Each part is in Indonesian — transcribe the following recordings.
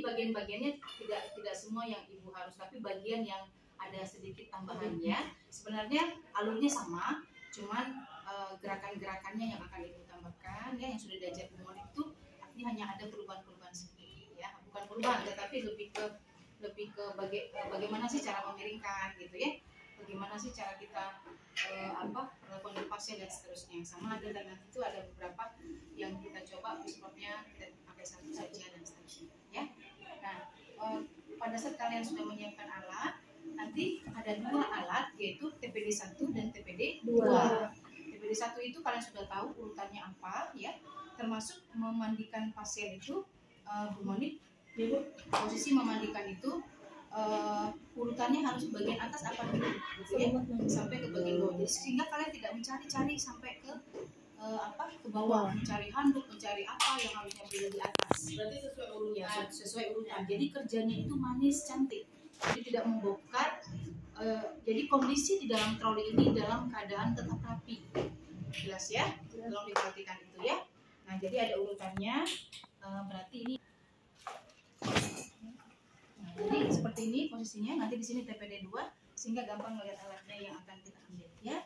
bagian-bagiannya tidak semua yang ibu harus, tapi bagian yang ada sedikit tambahannya. Sebenarnya alurnya sama, cuman gerakan-gerakannya yang akan ibu tambahkan ya, yang sudah diajar Bu Moni itu artinya hanya ada perubahan-perubahan sedikit ya, bukan perubahan tetapi lebih ke bagaimana sih cara memiringkan gitu ya, bagaimana sih cara kita melakukan pasien dan seterusnya. Sama ada, dan nanti itu ada beberapa yang kita coba sepertinya kita pakai satu saja dan seterusnya ya. Nah, pada saat kalian sudah menyiapkan alat, nanti ada 2 alat, yaitu TPD 1 dan TPD 2. TPD 1 itu kalian sudah tahu urutannya apa ya, termasuk memandikan pasien itu. Bu Moni, posisi memandikan itu urutannya harus bagian atas apa dulu gitu ya, sampai ke bagian bawah. Jadi sehingga kalian tidak mencari-cari sampai ke ke bawah, mencari handuk, mencari apa yang harusnya berada di atas. Berarti sesuai urutan. Ya, sesuai urutan. Jadi kerjanya itu manis, cantik. Jadi tidak membongkar. Jadi kondisi di dalam troli ini dalam keadaan tetap rapi. Jelas ya? Tolong diperhatikan itu ya. Nah, jadi ada urutannya. Berarti ini. Nah, jadi seperti ini posisinya. Nanti di sini TPD 2 sehingga gampang melihat alatnya yang akan kita ambil ya.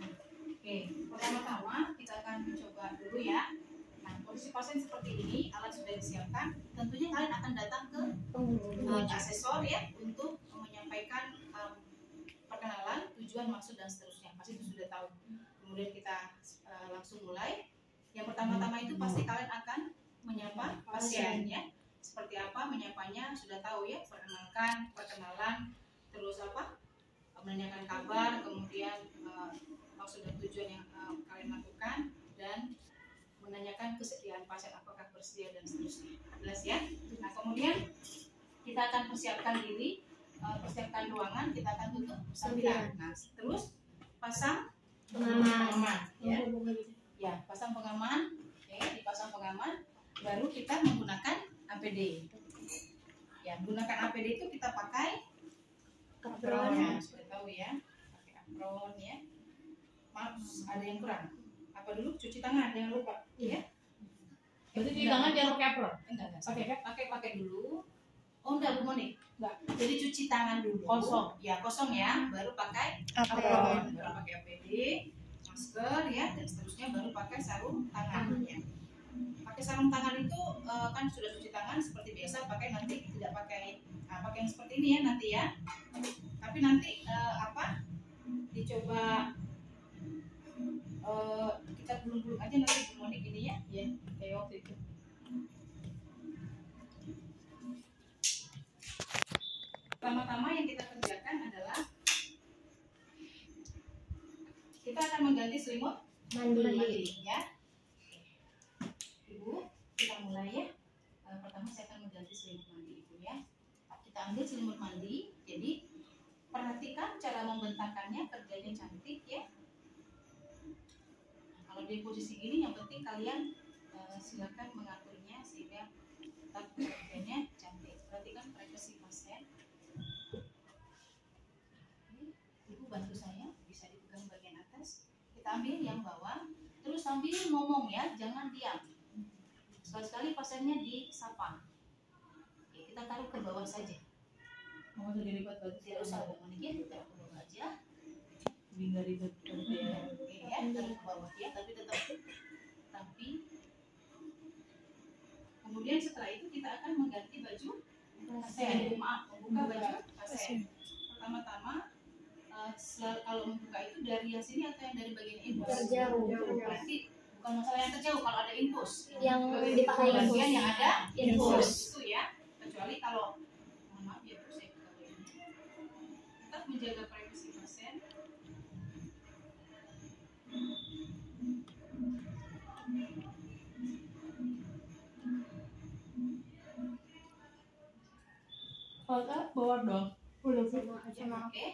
Nah, oke, pertama-tama kita akan coba dulu ya. Nah, posisi pasien seperti ini, alat sudah disiapkan. Tentunya kalian akan datang ke asesor ya untuk menyampaikan perkenalan, tujuan, maksud dan seterusnya. Pasti itu sudah tahu. Kemudian kita langsung mulai. Yang pertama-tama itu pasti kalian akan menyapa pasien ya. Seperti apa menyapanya sudah tahu ya. Perkenalan, terus menanyakan kabar, kemudian maksud dan tujuan yang kalian lakukan, dan menanyakan kesediaan pasien apakah bersedia dan seterusnya. Jelas ya? Nah, kemudian kita akan persiapkan diri, persiapkan ruangan, kita akan tutup sambilan. Nah, terus pasang pengaman ya. Ya, pasang pengaman ya, dipasang pengaman, baru kita menggunakan APD. Ya, menggunakan APD itu kita pakai apron ya, sudah tahu ya, pakai apron ya. Maaf, ada yang kurang. Apa dulu? Cuci tangan, jangan lupa ya. Berarti cuci tangan jangan pakai apron? Enggak. Pakai dulu. Oh enggak, Bu Moni. Enggak. Jadi cuci tangan dulu. Kosong ya, baru pakai apron, baru pakai APD, masker ya, dan seterusnya, baru pakai sarung tangan ya. Pakai sarung tangan itu kan sudah cuci tangan seperti biasa, pakai nanti tidak pakai pakai yang seperti ini ya nanti ya. Tapi nanti dicoba kita gulung-gulung aja nanti Bu Moni gini ya, kayak waktu itu. Pertama-tama yang kita kerjakan adalah kita akan mengganti selimut mandi ya. Ibu, kita mulai ya. Pertama saya akan mengganti selimut mandi Ibu ya. Kita ambil selimut mandi. Jadi perhatikan cara membentangkannya, kerjanya cantik ya. Kalau di posisi gini yang penting kalian silakan mengaturnya sehingga tetap kerjanya cantik. Perhatikan privasi pasien. Ibu bantu saya, bisa dipegang bagian atas. Kita ambil yang bawah, terus sambil ngomong ya, jangan diam. Sekali-sekali pasiennya disapa. Oke, kita taruh ke bawah saja. Mau jadi ribet banget. Tidak usah ngomongin, kita taruh ke bawah aja. Biar ribet ya. Oke ya, taruh ke bawah ya, tapi tetap rapi. Kemudian setelah itu kita akan mengganti baju pasien. Maaf, membuka baju pasien. Pertama-tama kalau membuka itu dari yang sini atau yang dari bagian infus? Terjauh. Berarti bukan masalah yang terjauh kalau ada infus. Yang dipakai bagian yang ada infus infus. itu ya. Kecuali kalau maaf ya Bu, saya buka bagian. Tetap menjaga privasi pasien. Kalau bawa dong. Oke.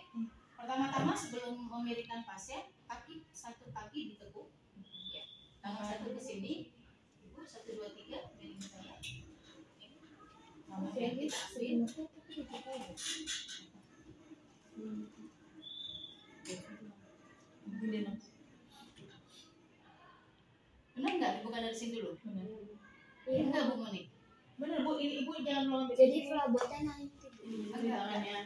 Pertama-tama sebelum memiringkan pasien, satu kaki ditekuk. Ya. Tangan satu ke sini. Ibu 1 2 3 miring saya. Kemudian kita ambil. Benar nggak? Bukan dari sini dulu. Benar. Enggak Bu Moni. Bener Bu, ini Ibu jangan melompat. Jadi perabotan naik tangannya.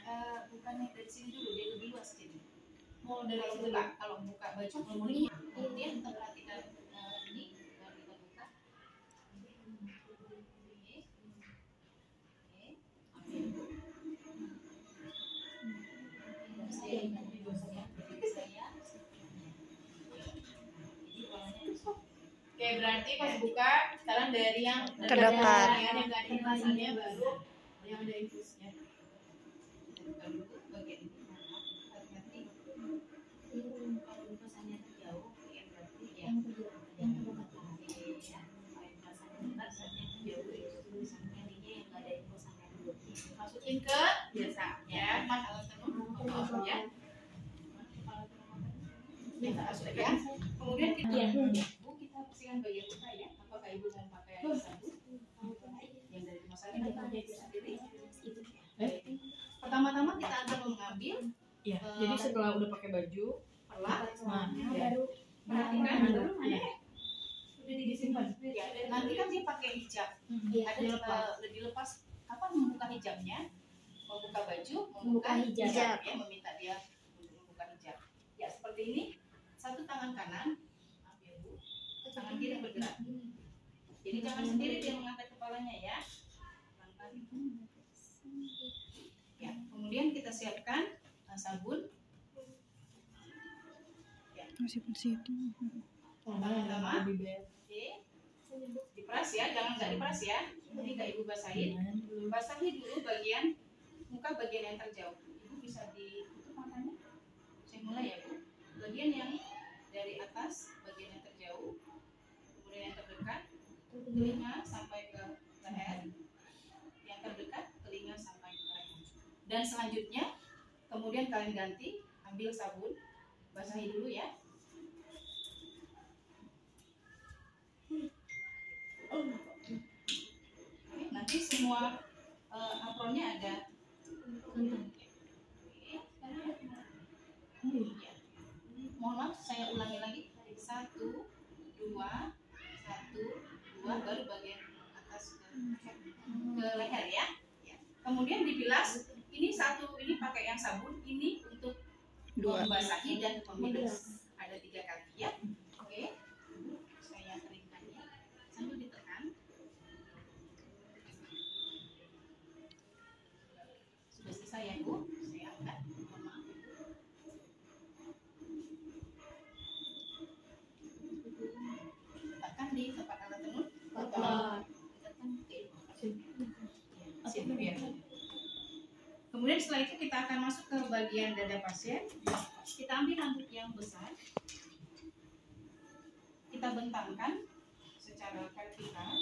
Bukannya dari sini dulu, dia lebih luas jadi. Mau dari Kalau situ buka, kalau buka baju kemudian kita perhatikan ini, baru kita buka. Oke, berarti pas buka sekarang dari yang Terdekat. yang nggak ada kemasannya baru yang ada infusnya. Buka dulu bagian ini. Hati-hati. Kalau pesannya jauh, ya berarti ya. Yang Masukin ke biasa ya, mas alat tenun ya. biasa masuk ya. Kemudian kita Iya. kita bersihkan bagian buka ya. Apakah ibu mau pakai yang satu? Yang dari kemasannya atau ibu sendiri? Pertama-tama kita akan mengambil Iya. Jadi setelah udah pakai baju, perlah. nah, baru Perhatikan dulu. ya. Udah disimpan. Ya, nanti kan dia pakai hijab. Iya. Ada dilepas. Kapan membuka hijabnya? Membuka baju, membuka Membuka hijab. ya, meminta dia untuk membuka hijab. Ya, seperti ini. Satu tangan kanan, ambil Bu. Tangan kiri bergerak. Jadi jangan sendiri dia mengangkat kepalanya ya. Pelan-pelan. Ya, kemudian kita siapkan sabun. Masih bersih itu. Pertama, oke. Diperas ya, jangan nggak diperas ya. Ini nggak ibu basahin. Basahi dulu bagian muka bagian yang terjauh. Ibu bisa ditutup matanya. Saya mulai ya Bu. Bagian yang dari atas, bagian yang terjauh, kemudian yang terdekat, telinga sampai ke leher, yang terdekat telinga sampai ke leher. Dan selanjutnya, kemudian kalian ganti, ambil sabun, basahi dulu ya. Nanti semua apronnya ada. Mohon maaf, saya ulangi lagi. 1, 2, 1, 2, baru bagian atas ke leher ya. Kemudian dibilas. Ini satu, ini pakai yang sabun, ini untuk membasahi dan membilas. Ada 3 kali ya. Oke. Saya keringkan ya. Sambil ditekan. Sudah selesai ya Bu. Saya angkat. Mohon maaf ya, Bu. Letakkan di tempat alat tenun. Letakkan ke sini ya. Kemudian setelah itu kita akan masuk ke bagian dada pasien. Kita ambil rambut yang besar. Kita bentangkan secara vertikal.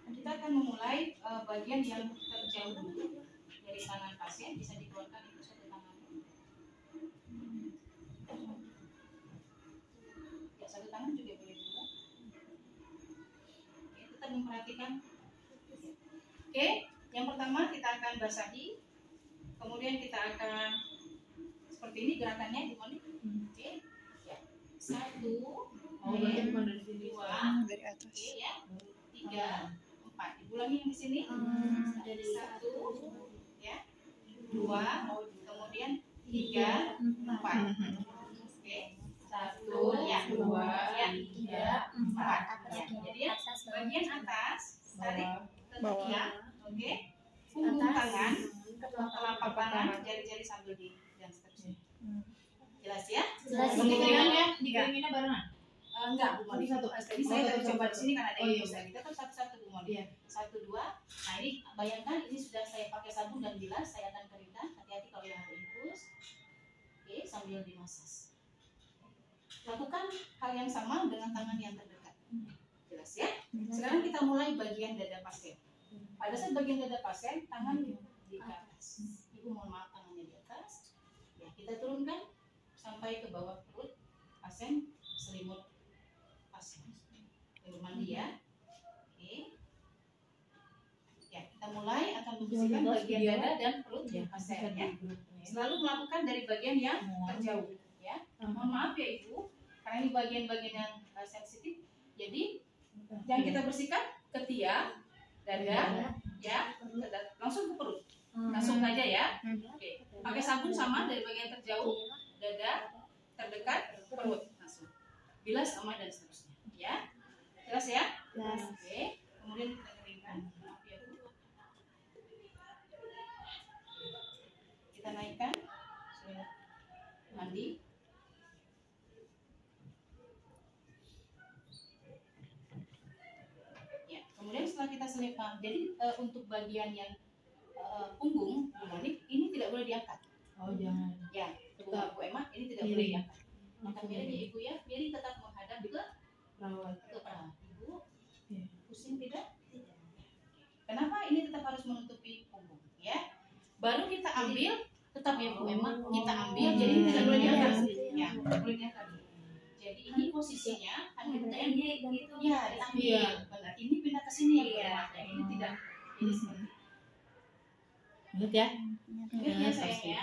Kita akan memulai bagian yang terjauh dulu dari tangan pasien. Bisa dikeluarkan itu satu tangan. Ya, satu tangan juga boleh juga. Oke, tetap memperhatikan. Oke, yang pertama kita akan basahi. Kemudian kita akan seperti ini gerakannya, Bu Moni. Oke, ya. 1, Oh, berarti bukan dari sini. 2, Dari atas. oke ya. 3, 4. Diulangi yang di sini. Dari 1, ya. 2, kemudian 3, 4. Oke. 1, ya. 2, ya. 3, 4. Ya. Jadi ya, bagian atas tarik ke Bawah. ketiak. Oke. Punggung tangan, telapak tangan, jari-jari sambil dan seterusnya. Jelas ya? Jelas. Dikeringin ya, dikeringinnya barengan. Enggak, Bu Moni. Satu. Tadi saya tadi coba di sini kan ada Oh, iya. infus tadi. Tetap satu-satu Bu Moni. Iya. 1, 2. Nah ini bayangkan ini sudah saya pakai sabun dan bilas. Saya akan keringkan. Hati-hati kalau yang ada infus. Oke, sambil dimasas. Lakukan hal yang sama dengan tangan yang terdekat. Jelas ya? Sekarang kita mulai bagian dada pasien. Pada saat bagian dada pasien, tangan di atas. Ibu mohon maaf tangannya di atas. Ya, kita turunkan sampai ke bawah perut pasien, selimut pasien. Selimut mandi ya. Oke. Ya, kita mulai akan membersihkan bagian dada dan perut pasien ya. Selalu melakukan dari bagian yang terjauh ya. Mohon maaf ya Ibu, karena ini bagian-bagian yang sensitif. Jadi yang kita bersihkan ketiak, dada, ya, langsung ke perut, langsung aja ya. Oke, pakai sabun sama dari bagian terjauh, dada, terdekat, perut, langsung. Bilas, sama dan seterusnya. Ya, jelas ya? Oke, kemudian kita keringkan. Maaf ya Bu. Kita naikkan, mandi. Ya, kemudian setelah kita selipkan, jadi untuk bagian yang punggung, Bu Monik, ini tidak boleh diangkat. Oh jangan. Ya, Bu Emma, ini tidak boleh diangkat. Maka miringnya Ibu ya, miring tetap menghadap ke Perawat. perawat. Ibu, Iya. pusing tidak? Kenapa ini tetap harus menutupi punggung? Ya, baru kita ambil, tetap ya Bu Emma, kita ambil, jadi ini tidak boleh diangkat. Ya, tidak boleh diangkat. Jadi ini posisinya, ambil yang gitu ya, diambil. Iya. Benar. Ini pindah ke sini ya Bu Emma. Ya, ini tidak. Ini seperti Ingat ya. Ingat ya sayang ya.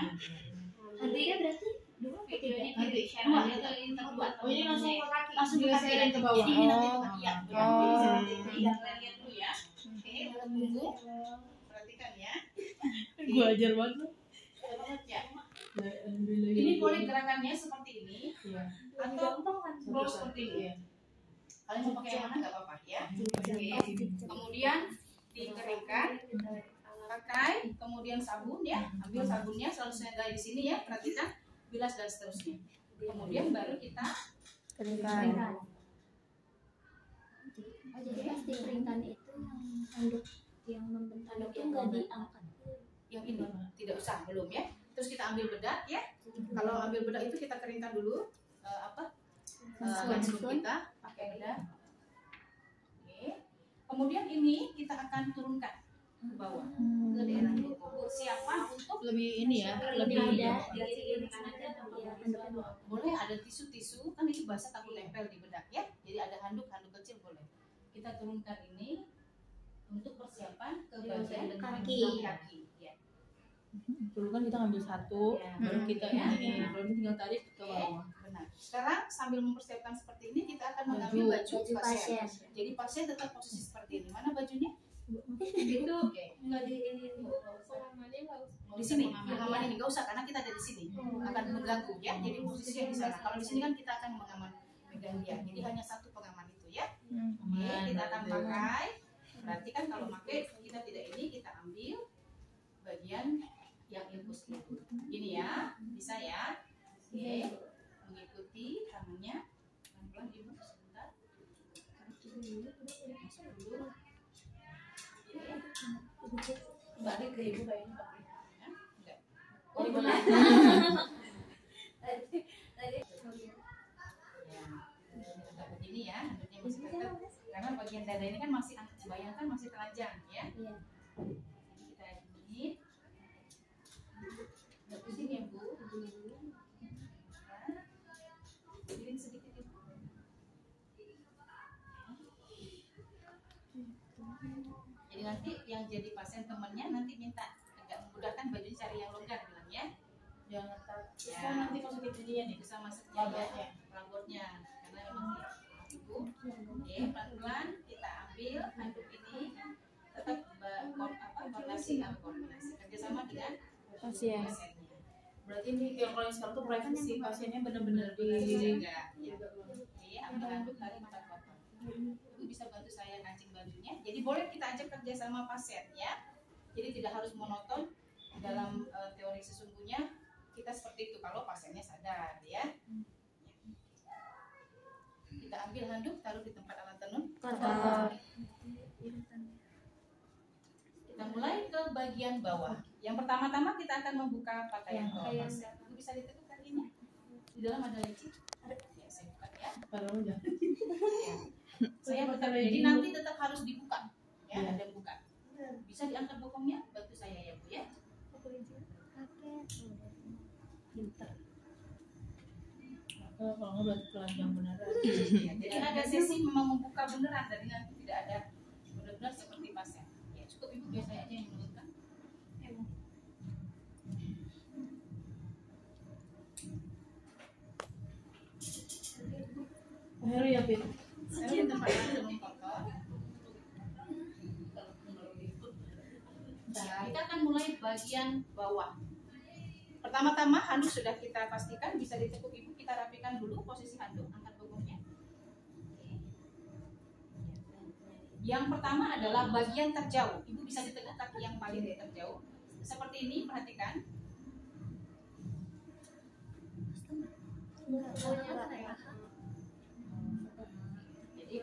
Nantinya berarti dua Videonya Nanti. di share aja ke ini buat Oh ini langsung ke kaki. langsung ke kaki Geserin ke bawah. Jadi ini nanti ke kaki ya. Benar. Oh. Jadi seperti ini. Kita lihat dulu ya. Oke, untuk tunggu. Perhatikan ya. Gua ajar banget. Ada banget ya. Alhamdulillah. Ini boleh gerakannya seperti ini Iya. atau roll seperti ini. Iya. Kalian mau pakai yang mana nggak apa-apa ya. Oke. Kemudian dikeringkan, pakai, kemudian sabun ya. Ambil sabunnya selalu dari sini ya. Perhatikan, bilas dan seterusnya. Kemudian baru kita Keringkan. Oh, jadi pas dikeringkan itu yang handuk yang membentuk itu nggak diangkat. yang ini tidak usah belum ya. Terus kita ambil bedak ya. Kalau ambil bedak itu kita keringkan dulu handuk kita pakai bedak. Oke. Kemudian ini kita akan turunkan ke bawah ke daerah kuku. Siapa untuk Lebih ini ya. Lebih. Ada dikirikan aja ya handuknya. boleh ada tisu-tisu kan itu basah takut nempel di bedak ya. Jadi ada handuk kecil boleh. Kita turunkan ini untuk persiapan ke bagian Kaki. kaki. Ya. Dulu kan kita ngambil satu, Ya. baru kita Ya. ini, baru tinggal tarik ke bawah. Benar. Sekarang sambil mempersiapkan seperti ini kita akan mengambil baju Baju pasien. pasien. Jadi pasien tetap posisi seperti ini. Mana bajunya? Itu Oke. nggak di ini. Di sini. Pengaman ini nggak usah karena kita ada di sini. Akan mengganggu ya. Jadi posisinya di sana. Kalau di sini kan kita akan megang dia. Jadi hanya satu pengaman itu ya. Oke, kita akan pakai. Berarti kan kalau pakai kita tidak ini, kita ambil bagian yang infus itu. Ini ya, bisa ya. Oke, mengikuti tangannya. Pelan-pelan ibu sebentar. Masuk dulu. Oke. Balik ke ibu kayaknya. Ya, enggak. Oh, ibu lagi. Ya, tetap begini ya, handuknya masih tetap. Karena bagian dada ini kan masih, bayangkan masih telanjang ya. Iya. Kita ini nggak pusing ya Bu. Piring sedikit ibu. Jadi nanti yang jadi pasien temannya nanti minta agak memudahkan bajunya cari yang longgar bilang ya. Jangan takut. Ya. Nanti masukin ininya nih. Bisa masuknya ya, rambutnya karena memang ibu. Oke, pelan-pelan kita ambil handuk ini tetap koordinasi kerjasama dengan Pasien. pasiennya. Berarti ini yang kalau yang sekarang tuh privasi pasiennya benar-benar Dijaga. Ya. Oke, ambil handuk tarik mata kotor. Ibu bisa bantu saya kancing bajunya. Jadi boleh kita ajak kerja sama pasien ya. Jadi tidak harus monoton dalam teori sesungguhnya kita seperti itu kalau pasiennya sadar ya. Kita ambil handuk taruh di tempat alat tenun. Kita mulai ke bagian bawah. Yang pertama-tama kita akan membuka pakaian bawah pasien. Ibu bisa ditekan ini. Di dalam ada leci. Ya, saya buka ya. Kalau udah. Ya. Saya tetap, jadi nanti tetap harus dibuka ya, Ya. ada buka. Bisa diangkat bokongnya, bantu saya ya Bu ya. Kalau nggak berarti telanjang beneran. Ya, jadi ada sesi memang membuka beneran, jadi nanti tidak ada benar-benar seperti pasien. Ya cukup Ibu biar saya aja yang menurutkan. Baru ya, Pin. Saya di tempat yang lebih kotor. Nah, kita akan mulai bagian bawah. Pertama-tama handuk sudah kita pastikan bisa ditekuk ibu, kita rapikan dulu posisi handuk, angkat bogongnya. Yang pertama adalah bagian terjauh. Ibu bisa ditegak kaki yang paling terjauh. Seperti ini, perhatikan. Jadi,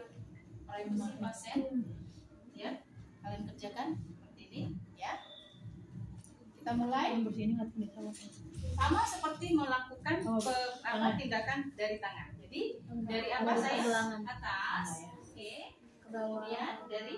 privacy pasien, ya, kalian kerjakan seperti ini, ya. Kita mulai. Sama seperti melakukan tindakan dari tangan. Jadi dari apa saya? Atas, oke. Ke bawah. Kemudian dari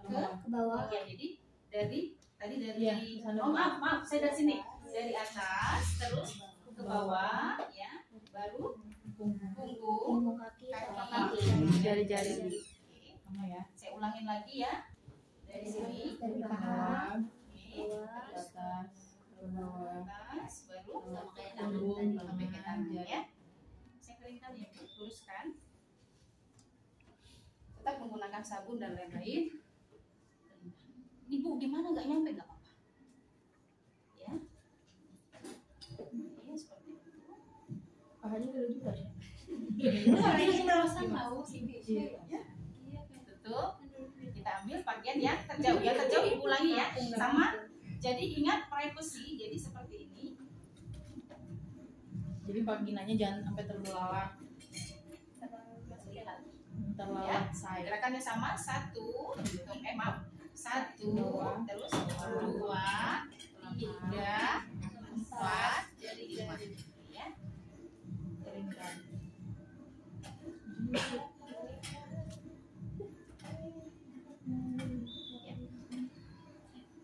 Ke bawah. ya, jadi dari tadi dari Iya, sana. oh maaf saya dari sini, dari atas terus ke bawah, ya, baru punggung, Punggung kaki. kaki, Jari-jari. Oke. Sama ya. Saya ulangin lagi ya, dari sini, Dari Paham. bawah. oke, Ke terus atas. Ke bawah. atas, baru Sama kayak Punggung, tangan tadi. sampai ke tangan, tangan, jari. ya. Saya keringkan ya, Bu. Luruskan. Tetap menggunakan sabun dan lain-lain. Ini Bu, gimana nggak nyampe nggak apa-apa. Ya. Oke, seperti itu. Pahanya dulu juga ya. Tutup. Kita ambil bagian yang terjauh. Yang terjauh ibu ulangi ya. Sama. Jadi ingat privacy. Jadi seperti ini. Jadi vaginanya jangan sampai terbelalak. Lihat. Terlalak saya. Gerakannya sama. Satu. Maaf. Satu. Terus dua. Tiga. Empat. Jadi lima. Ya. Keringkan.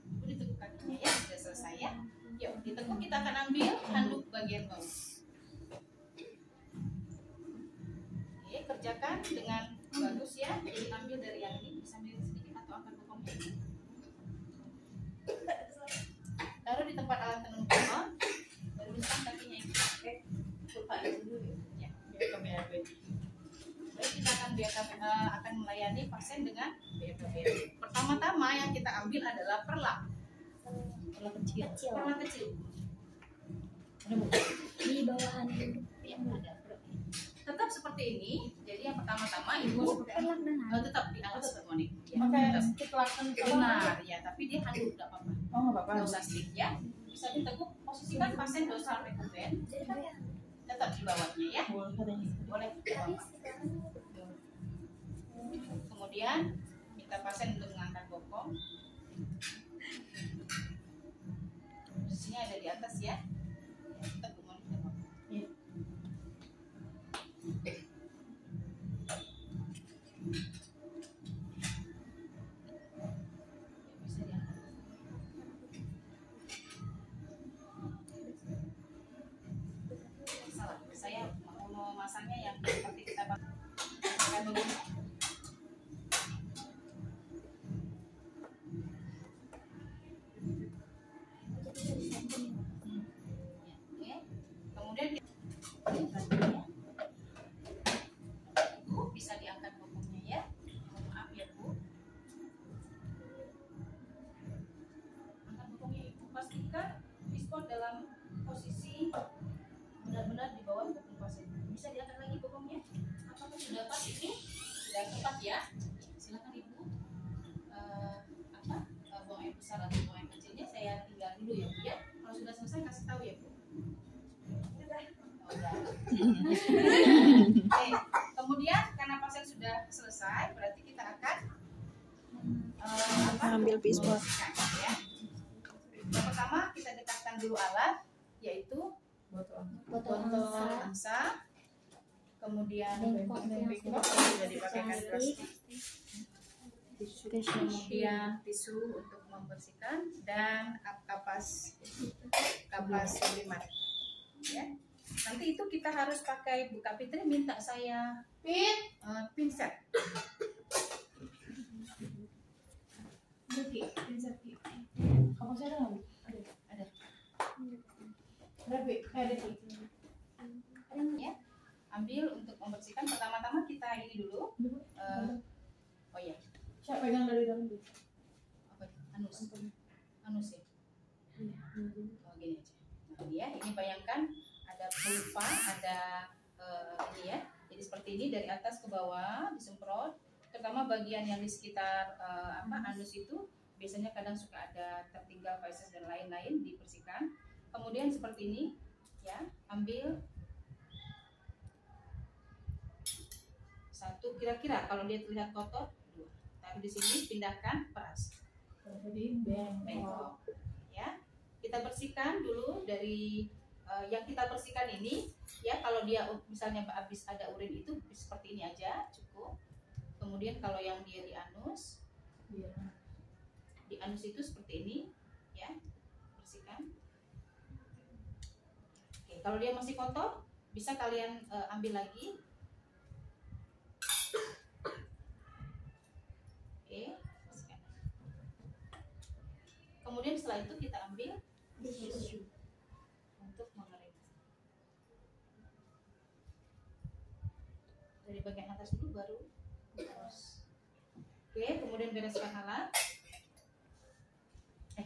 Ibu ditekuk kakinya ya, sudah selesai ya. Yuk, ditekuk kita akan ambil handuk bagian bawah. Oke, kerjakan dengan bagus ya. Jadi ambil dari yang ini, bisa ambil sedikit atau angkat bokongnya. Taruh di tempat alat tenun pohon. Baru luruskan kakinya ini. Oke, kurvain dulu ya. BKBAB. Baik, kita akan melayani pasien dengan BKBAB. Pertama-tama yang kita ambil adalah perlang. Perlah kecil. Perlang kecil. Ada bu. Di bawahan handuk. Yang ada. Tetap seperti ini. Jadi yang pertama-tama ibu Perlak dengan. tetap di atas harmoni. Ya, Pakai tetap. stick laken. Benar ya, tapi dia handuk tidak apa-apa. Oh nggak apa-apa. Nggak usah stick ya. Bisa diteguk, posisikan pasien dorsal recurrent. Tetap di bawahnya ya. Boleh katanya. Boleh. Tidak apa-apa. Kemudian kita pasien untuk mengangkat bokong. Posisinya ada di atas ya. Kita gumon tidak apa-apa. Iya. Bisa diangkat. Salah, saya mau memasangnya yang seperti kita pakai dulu. Oke. Kemudian Bu, bisa diangkat bokongnya ya. Maaf ya Bu. Angkat bokongnya Ibu, pastikan disport dalam posisi benar-benar di bawah bokong pasien. Bisa diangkat lagi bokongnya. Apakah sudah pas itu? Sudah tepat ya. Silakan Ibu. Buang air besar atau buang air kecilnya saya tinggal dulu ya Bu ya. Kalau sudah selesai kasih tahu ya Bu. Oh, udah. Oke, kemudian karena pasien sudah selesai, berarti kita akan Ambil pispor. membersihkan, ya. Yang pertama kita dekatkan dulu alat, yaitu Botol. Botol botol angsa. angsa, kemudian Bengkok yang bengkok sudah sudah dipakaikan plastik, kemudian tisu untuk membersihkan dan kapas sublimat, ya. Nanti itu kita harus pakai Bu Kapitri minta saya pinset. Kamu saya ada nggak bu? Ada. Ada. Ya. Ambil untuk membersihkan. Pertama-tama kita pegang dari dalam dulu. Apa itu? Anus ya. Oh, gini aja. Nah, ini bayangkan ada pulpa, ada ini ya. Jadi seperti ini dari atas ke bawah disemprot. Terutama bagian yang di sekitar anus itu biasanya kadang suka ada tertinggal feses dan lain-lain, dibersihkan. Kemudian seperti ini ya, ambil satu, kira-kira kalau dia terlihat kotor, dua. Taruh di sini, pindahkan, peras. Jadi Bengkok. Ya, kita bersihkan dulu dari yang kita bersihkan ini. Ya, kalau dia misalnya habis ada urin itu seperti ini aja cukup. Kemudian kalau yang dia di anus itu seperti ini, ya, bersihkan. Oke, kalau dia masih kotor, bisa kalian ambil lagi. Kemudian setelah itu kita ambil tisu untuk mengeringkan. Dari bagian atas dulu baru terus. Oke, kemudian bereskan alat.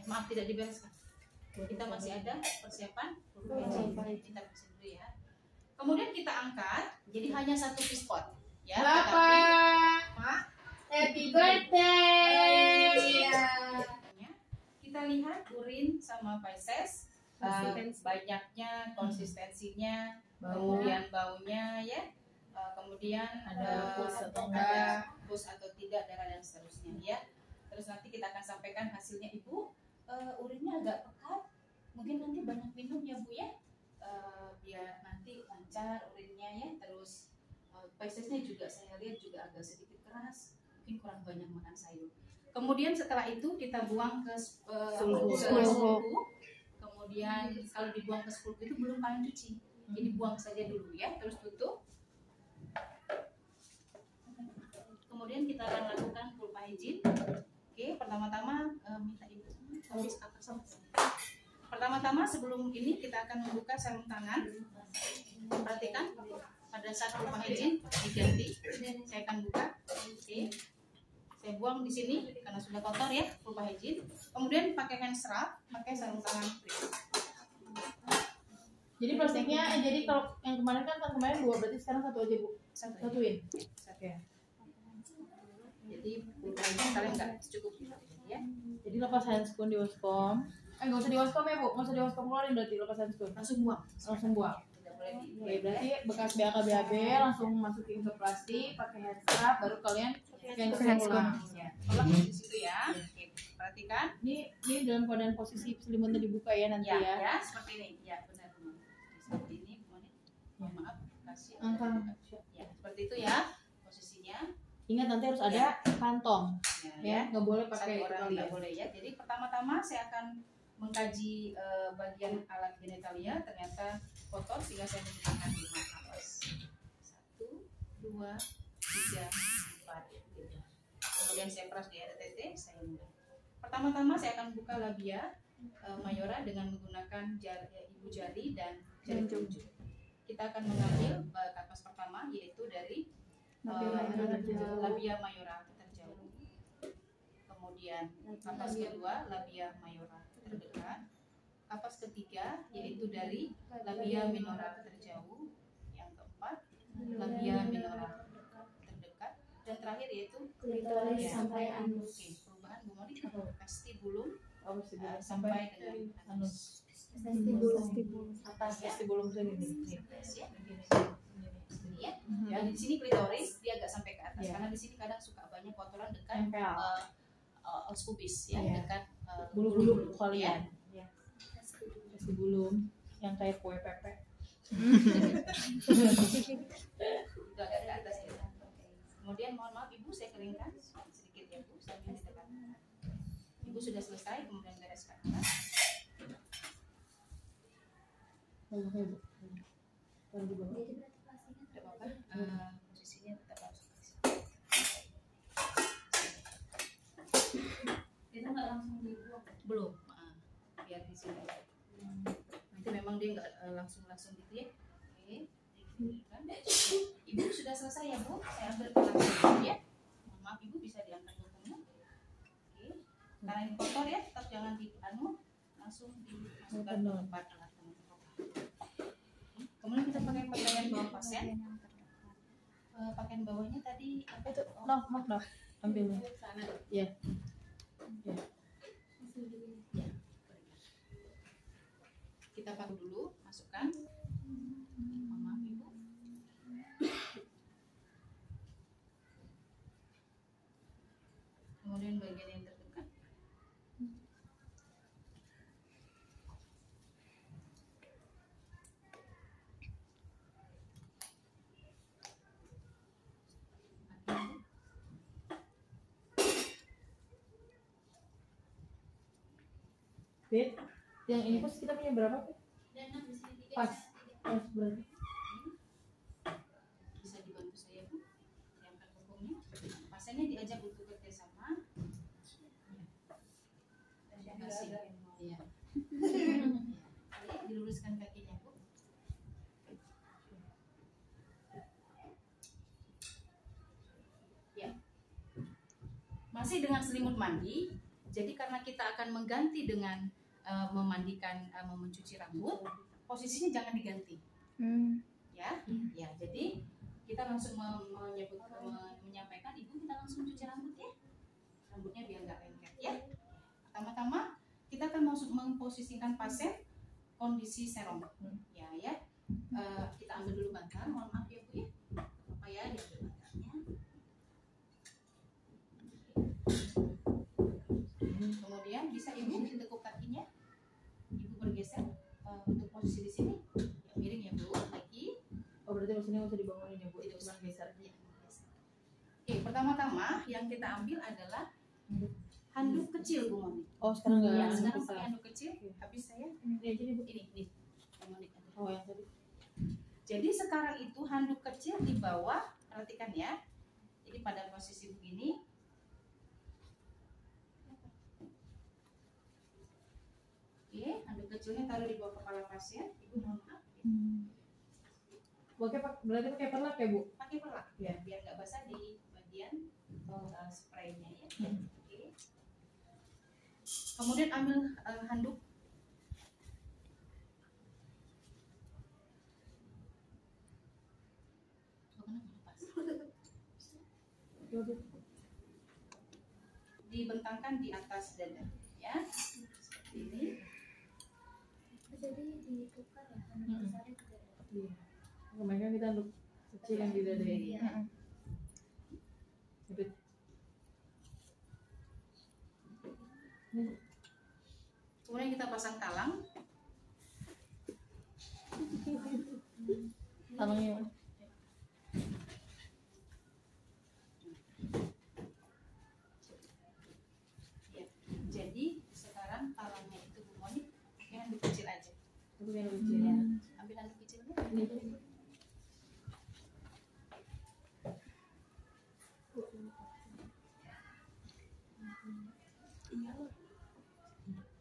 Maaf, tidak dibereskan. Kita masih ada persiapan. Kita bersih dulu ya. Kemudian kita angkat. Jadi hanya satu pispot. Ya. Bapak, happy birthday. Kita lihat urin sama feses, banyaknya, konsistensinya, kemudian baunya ya, kemudian ada pus atau tidak, darah dan seterusnya ya. Terus nanti kita akan sampaikan hasilnya. Ibu, urinnya agak pekat, mungkin nanti banyak minum ya Bu ya, biar nanti lancar urinnya ya. Terus fesesnya juga saya lihat juga agak sedikit keras, mungkin kurang banyak makan sayur. Kemudian setelah itu kita buang ke sulku. Kemudian kalau dibuang ke sulku itu belum kalian cuci. Jadi buang saja dulu ya, terus tutup. Kemudian kita akan lakukan pulpa hygiene. Oke, pertama-tama minta ibu habis apa sama. Pertama-tama sebelum ini kita akan membuka sarung tangan. Perhatikan pada saat pulpa hygiene diganti. Saya akan buka. Oke. Saya buang di sini karena sudah kotor ya, pulpa hygiene. Kemudian pakai hand scrub, pakai sarung tangan. Jadi plastiknya, jadi kalau yang kemarin kan kemarin 2, berarti sekarang 1 aja Bu. Satuin. Oke. Jadi pulpa hygiene kalian nggak cukup ya. Jadi lepas handscoon di waskom. Nggak usah di waskom ya Bu, nggak usah di waskom keluarin, berarti lepas handscoon. Langsung buang. Tidak boleh di. Oke, berarti bekas BAK-BAB langsung masukin ke plastik, pakai hand scrub, baru kalian ulang. Ya. Tolong di situ ya. Oke, perhatikan. Ini dalam keadaan posisi selimutnya dibuka ya nanti ya. Ya, seperti ini. Ya, benar. Seperti ini, maaf, kasih. Ya, seperti itu ya posisinya. Ingat nanti harus ada kantong. Ya, nggak boleh pakai orang, nggak boleh ya. Jadi pertama-tama saya akan mengkaji bagian alat genitalia, ternyata kotor sehingga saya menggunakan 5 kapas. 1, 2, 3, 4. Kemudian saya peras di RTT, saya mulai. Pertama-tama saya akan buka labia mayora dengan menggunakan ibu jari dan jari telunjuk. Kita akan mengambil kapas pertama yaitu dari labia mayora terjauh. Kemudian kapas kedua labia mayora terdekat. Kapas ketiga yaitu dari labia minora terjauh. Yang keempat labia minora terdekat. Dan terakhir yaitu klitoris sampai anus. Oke, perubahan Bu Mori vestibulum sampai dengan anus. Vestibulum Atas vestibulum sini. Ya. Dan di sini klitoris dia agak sampai ke atas karena di sini kadang suka banyak kotoran dekat os pubis ya, dekat bulu-bulu kalian. Ya. Vestibulum yang kayak kue pepe. Itu agak ke atas ya. Kemudian mohon maaf Ibu, saya keringkan sedikit ya Bu, sambil ditekan. Ibu sudah selesai, kemudian bereskan. Tidak apa-apa, posisinya tetap harus. itu nggak langsung dibuang. Belum, biar di sini. Nanti memang dia nggak langsung gitu ya. Oke, Ibu sudah selesai ya Bu, saya ambil kelas ya. Maaf Ibu, bisa diangkat bukunya. Karena ini kotor ya, tetap jangan di langsung dimasukkan ke tempat alat kemudian kita pakai pakaian bawah pasien. Pakaian bawahnya tadi apa Itu, no, ambil nih. Ya. Kita pakai dulu, masukkan. Maaf ibu. Kemudian bagian yang terdekat. Fit, yang ini pos kita punya berapa? Fit? Pas berarti. Bisa dibantu saya Bu, siapkan bukunya. Pasiennya diajak untuk kerjasama. Terima kasih. Iya. Diluruskan kakinya Bu. Ya. Masih dengan selimut mandi. Jadi karena kita akan mengganti dengan memandikan, mencuci rambut, posisinya jangan diganti. Ya, ya. Jadi kita langsung menyampaikan ibu kita langsung cuci rambut ya, rambutnya biar nggak lengket ya. Pertama-tama kita akan memposisikan pasien kondisi serong. Ya. Kita ambil dulu bantal, mohon maaf ya Bu ya, apa ya diambil bantalnya. Kemudian bisa ibu ditekuk kakinya, ibu bergeser untuk posisi di sini, ya, miring ya Bu, lagi. Oh berarti maksudnya nggak usah dibangunin ya Bu, Tidak cuma usah. geser aja. Oke, pertama-tama yang kita ambil adalah handuk kecil Bu Moni. Oh sekarang nggak Ya, handuk sekarang besar. pakai handuk kecil. Habis saya Ya jadi Bu. ini Yang Moni aja. Oh yang tadi. Jadi sekarang itu handuk kecil di bawah, perhatikan ya. Jadi pada posisi begini. Oke, handuk kecilnya taruh di bawah kepala pasien. Ibu mohon maaf. Berarti pakai perlak ya Bu? Pakai pelak ya, biar nggak basah di bagian spraynya ya. Oke. Kemudian ambil handuk. Dibentangkan di atas dada ya, seperti ini. Jadi ditukar ya, handuk besarnya juga ada. Iya. Kemarin kan kita handuk kecil yang di dada ya. Iya. Habis. Kemudian kita pasang talang. Talangnya mana? Ya. Jadi sekarang talangnya itu Bu Moni pakai handuk kecil aja. Itu yang kecil Ya. ya. Ambil handuk kecilnya. Ini.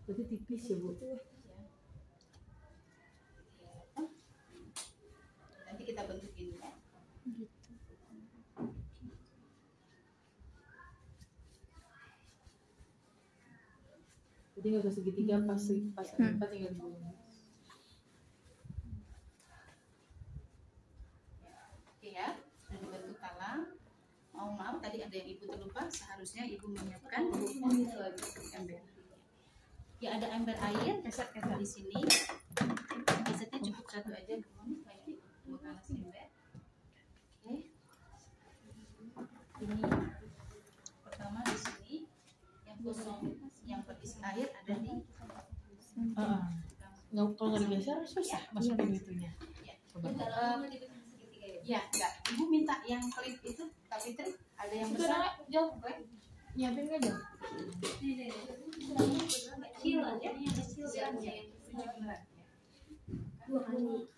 Berarti tipis ya Bu. Ya. Nanti kita bentuk ini ya. Jadi nggak usah segitiga, pas empat tinggal dulu. Oke ya, sudah dibentuk talang. Mau maaf tadi ada yang ibu terlupa, seharusnya ibu menyiapkan ember. Ya ada ember air di sini. Kesetnya cukup satu aja, lagi dua galas ember. Oke. Ini pertama di sini yang kosong, yang berisi air ada di. Nggak, kalau nggak digeser susah masukin itunya. Ya. Coba. Ya, enggak. Ibu minta yang klip itu, tapi trik ada yang Itu besar. ada jauh, nyiapin nggak jauh? Kecil aja, yang kecil Yang aja. 7 beneran. Dua kali.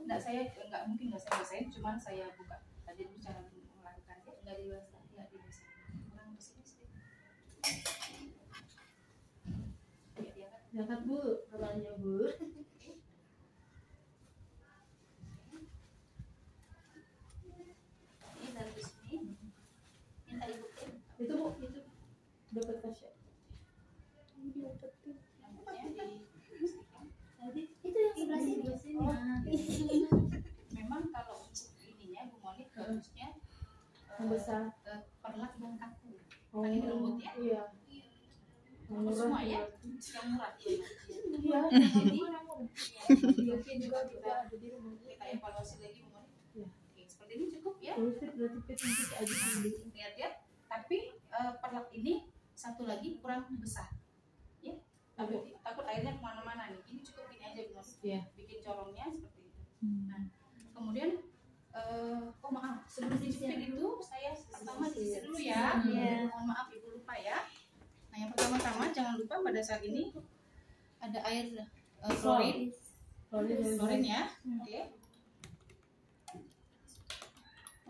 Enggak, saya enggak mungkin enggak saya basahin, cuman saya buka aja dulu cara melakukannya. Enggak dibasahin, enggak dibasahin. Kurang bersih sedikit. Ya, diangkat. Zakat Bu, katanya Bu. Ini dari sini. Minta ibu klip. Itu Bu, itu dapat kasih. bagusnya Besar. perlak yang kaku. Oh, Kan ini lembut ya. Iya. Apa semua ya? Yang murah ya. Iya. Jadi Oke juga kita kita evaluasi lagi umur. Iya. Oke, seperti ini cukup ya. terus berarti pintu aja sendiri. Lihat ya. Tapi perlak ini satu lagi kurang besar. Ya. Takut airnya kemana-mana nih. Ini cukup ini aja Mas. Iya. Bikin corongnya seperti itu. Nah, kemudian oh maaf, sebelum dicicip itu saya pertama sisir dulu ya. Mohon maaf Ibu lupa ya. Nah, yang pertama-tama jangan lupa pada saat ini ada air klorin. Klorin ya. Oke.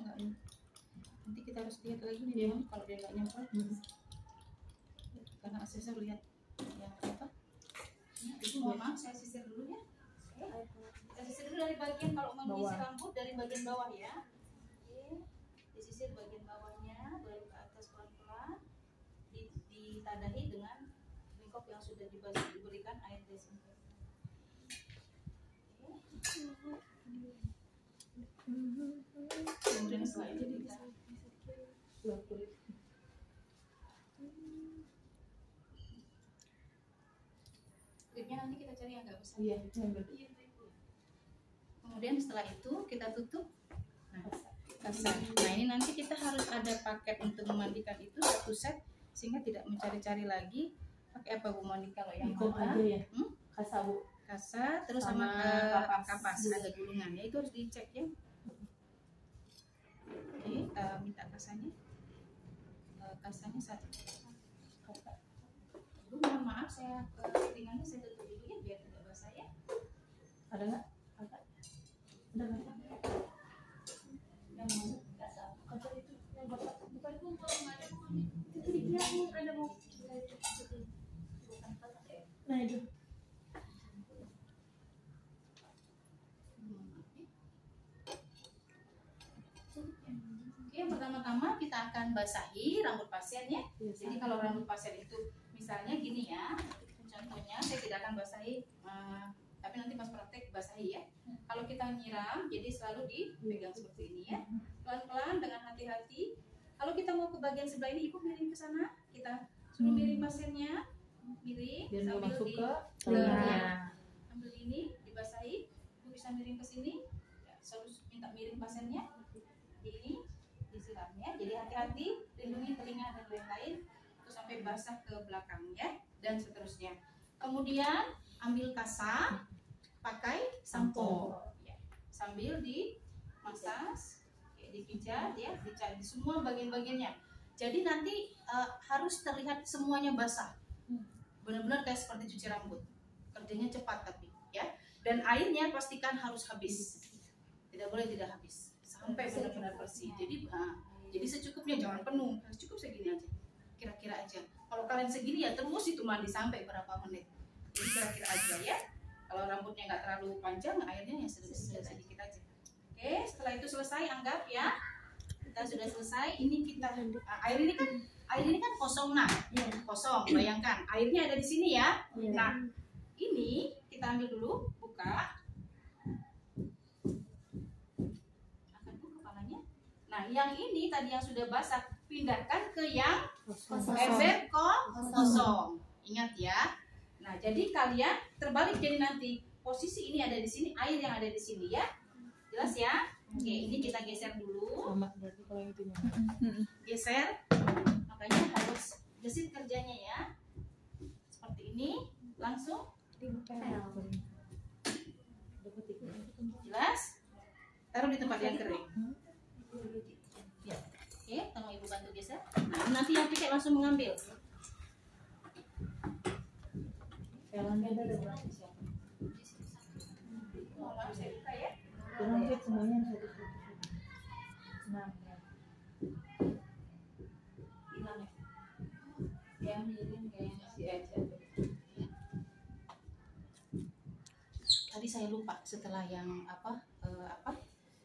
Enggak. Nanti kita harus lihat lagi nih teman, kalau dia nggak nyemprot. Karena saya lihat yang apa? Itu mohon maaf saya sisir dulu ya. Kita sisir dulu dari bagian kalau mau menyisir rambut dari bagian bawah ya. Oke. Disisir bagian bawahnya, baru ke atas pelan-pelan. Ditadahi dengan lingkup yang sudah diberikan air desinfektan. Kemudian setelah itu kita klipnya nanti kita cari yang agak besar. Iya. Kemudian setelah itu kita tutup. Nah, kasar. Nah, ini nanti kita harus ada paket untuk memandikan itu satu set sehingga tidak mencari-cari lagi pakai apa Bu Mondi kalau yang Ikut mau aja ya. Kasa Bu. kasa terus sama, kapas ada gulungannya itu harus dicek ya. Oke, minta kasanya. Kasanya satu. Bu, mohon maaf saya ringannya saya tutup dulu ya biar tidak basah ya. Ada nggak? Ada. Ada nggak? Yang mau kasa. Kasa itu yang bapak bukan itu Kalau nggak ada mau itu dia ada mau. Nah itu. Oke, yang pertama-tama kita akan basahi rambut pasien ya. Jadi kalau rambut pasien itu misalnya gini ya, contohnya saya tidak akan basahi, tapi nanti pas praktek basahi ya. Kalau kita nyiram, jadi selalu dipegang seperti ini ya, pelan-pelan dengan hati-hati. Kalau kita mau ke bagian sebelah ini, Ibu miring ke sana, kita suruh miring pasiennya, miring Biar nggak sambil masuk di ke telinga. Ambil ini, dibasahi, Ibu bisa miring ke sini, ya, selalu minta miring pasiennya, ini disiramnya. Jadi hati-hati, lindungi telinga dan lain-lain, terus sampai basah ke belakang ya, dan seterusnya. Kemudian ambil kasa, pakai sampo, ya. Sambil dimasas, ya, dipijat ya, dicari di semua bagian-bagiannya. Jadi nanti harus terlihat semuanya basah, benar-benar kayak seperti cuci rambut. Kerjanya cepat tapi ya, dan airnya pastikan harus habis, tidak boleh tidak habis sampai benar-benar bersih. Jadi secukupnya, jangan penuh, harus cukup segini aja, kira-kira aja. Kalau kalian segini ya terus itu mandi sampai berapa menit, jadi kira-kira aja ya. Kalau rambutnya nggak terlalu panjang, airnya ya sedikit aja. Oke, setelah itu selesai, anggap ya kita sudah selesai. Ini kita air ini kan kosong, nah kosong. Bayangkan airnya ada di sini ya. Nah ini kita ambil dulu, buka. Nah, yang ini tadi yang sudah basah, pindahkan ke yang ember kosong. Ingat ya. Nah, jadi kalian terbalik, jadi nanti posisi ini ada di sini, air yang ada di sini ya. Jelas ya? Oke, ini kita geser dulu. Sama berarti kalau yang itu Geser. Makanya harus gesit kerjanya ya. Seperti ini, langsung. Jelas? Taruh di tempat yang kering. Ya. Oke, tolong Ibu bantu geser. Nah, nanti yang pakai langsung mengambil. Jalannya ada berapa sih? Mohon saya buka ya. Jangan fit semuanya satu. Nah, Hilang ya. Yang miring kayaknya si aja. Tadi saya lupa, setelah yang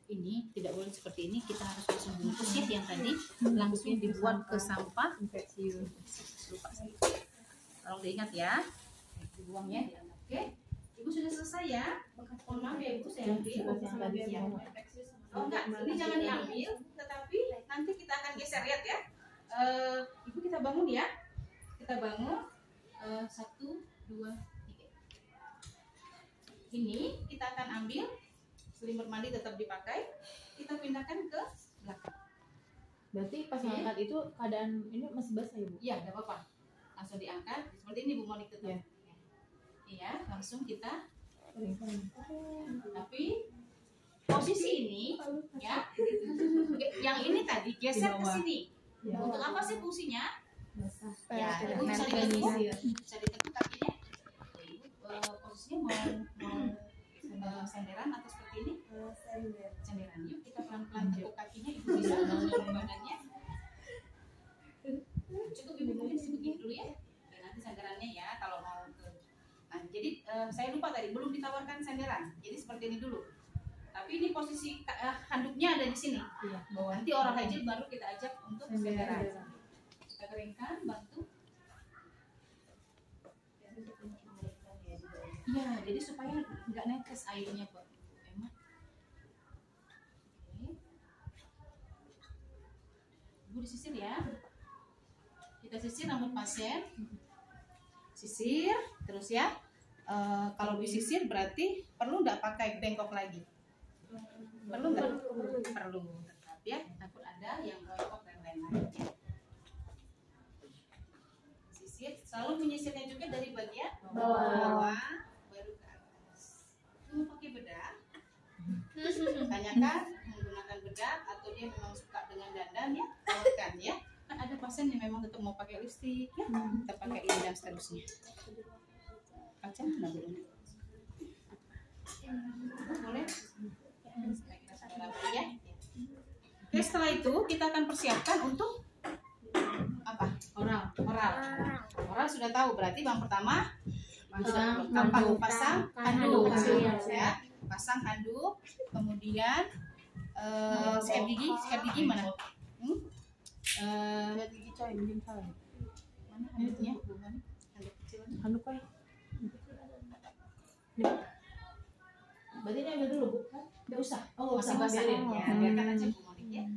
ini tidak boleh seperti ini, kita harus langsung bungkus ya yang tadi, langsung dibuat ke sampah. Lupa saya. Tolong diingat ya, dibuang ya. Oke, Ibu sudah selesai ya. Mohon maaf ya Ibu, saya ambil. yang tadi Ya. semua. Oh enggak, ini jangan diambil, tetapi nanti kita akan geser, lihat ya. Ibu kita bangun ya. Kita bangun. 1, 2, 3. Ini kita akan ambil selimut mandi tetap dipakai. Kita pindahkan ke belakang. Berarti pas ngangkat itu keadaan ini masih basah ya, Bu? Iya, nggak apa-apa. Langsung diangkat seperti ini Bu Monik tetap. Iya. Iya, langsung kita. Keringkan. Tapi posisi ini ya, yang ini tadi geser ke sini. Ya. Untuk apa sih fungsinya? Basah. Ya, Ibu bisa ditekuk kakinya. Ibu posisinya mau senderan atau seperti ini? Senderan. Yuk kita pelan-pelan tekuk kakinya. Ibu bisa menurunkan badannya. Cukup Ibu mungkin begini dulu ya. Ya nanti senderannya ya kalau mau ke. Nah, jadi saya lupa tadi belum ditawarkan senderan. Jadi seperti ini dulu. Tapi ini posisi handuknya ada di sini. Iya. Nanti orang hajil baru kita ajak untuk senderan. Kita keringkan, bantu. Iya, jadi supaya nggak netes airnya, Pak. Emak. Oke. Ibu disisir ya. Kita sisir rambut pasien. Sisir, terus ya. Kalau disisir berarti perlu nggak pakai bengkok lagi? Perlu nggak? Perlu. Tetap ya, takut ada yang bengkok dan lain-lain. Sisir, selalu menyisirnya juga dari bagian bawah baru ke atas. Mau pakai bedak? Tanyakan menggunakan bedak atau dia memang suka dengan dandan ya, tawarkan ya. Kan ada pasien yang memang tetap mau pakai lipstik ya, kita pakai ini dan seterusnya. Kaca nggak boleh. Boleh? Kita sudah rapi ya. Oke, setelah itu kita akan persiapkan untuk apa? Oral sudah tahu berarti yang pertama pasang handuk ya. Pasang handuk, kemudian sikat gigi mana? Lihat gigi coy, mungkin salah. Mana handuknya? Handuk kecil. Handuk coy. Berarti ini ambil dulu, Bu? Nggak usah. Oh, Masih usah. basah ya. Biarkan aja Bu Monik ya.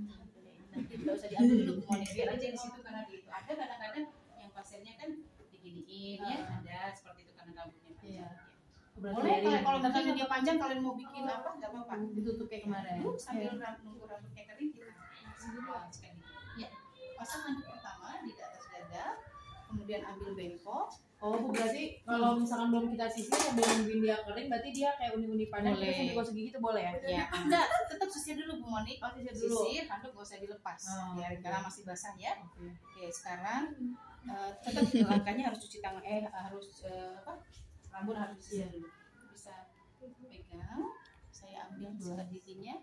Nanti tidak usah diambil dulu Bu Monik, biar aja di situ karena di itu ada kadang-kadang yang pasiennya kan diginiin ya, ada seperti itu karena rambutnya panjang. Iya. Boleh kalau misalnya dia panjang kalian mau bikin apa nggak apa-apa. Ditutup kayak kemarin. Sambil nunggu rambutnya kering kita sekali. Ya, pasang handuk pertama di atas dada, kemudian ambil bengkok. Oh, Bu, berarti kalau misalkan belum kita sisir sambil nungguin dia kering, berarti dia kayak uni-uni panjang Boleh. terus sambil gosok gigi itu boleh ya? Ya, enggak, tetap sisir dulu Bu Monik. Oh, sisir dulu. Sisir, handuk gak usah dilepas. Oh, Ya, oke. karena masih basah ya. Oke. Oke, sekarang tetap langkahnya harus cuci tangan, harus apa? Rambut harus disisir dulu. Bisa pegang. Saya ambil sikat giginya.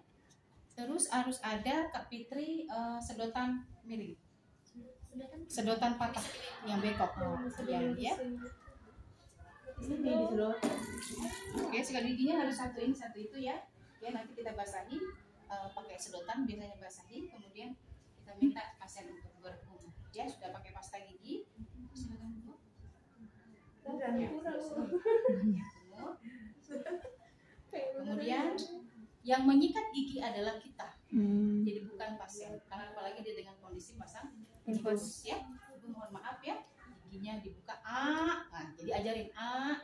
Terus harus ada Kak Fitri sedotan miring. Sedotan patah yang bengkok. Yang ya. Ini disedot. Oke, sikat giginya harus satu ini satu itu ya. Ya nanti kita basahi pakai sedotan biasanya basahi. Kemudian kita minta pasien untuk berkumur. Ya sudah pakai pasta gigi. Silakan Bu. Ya, kumur. Kemudian yang menyikat gigi adalah kita. Jadi bukan pasien. Karena apalagi dia dengan kondisi pasang infus ya. Ibu mohon maaf ya. Giginya dibuka A. Nah, jadi ajarin A.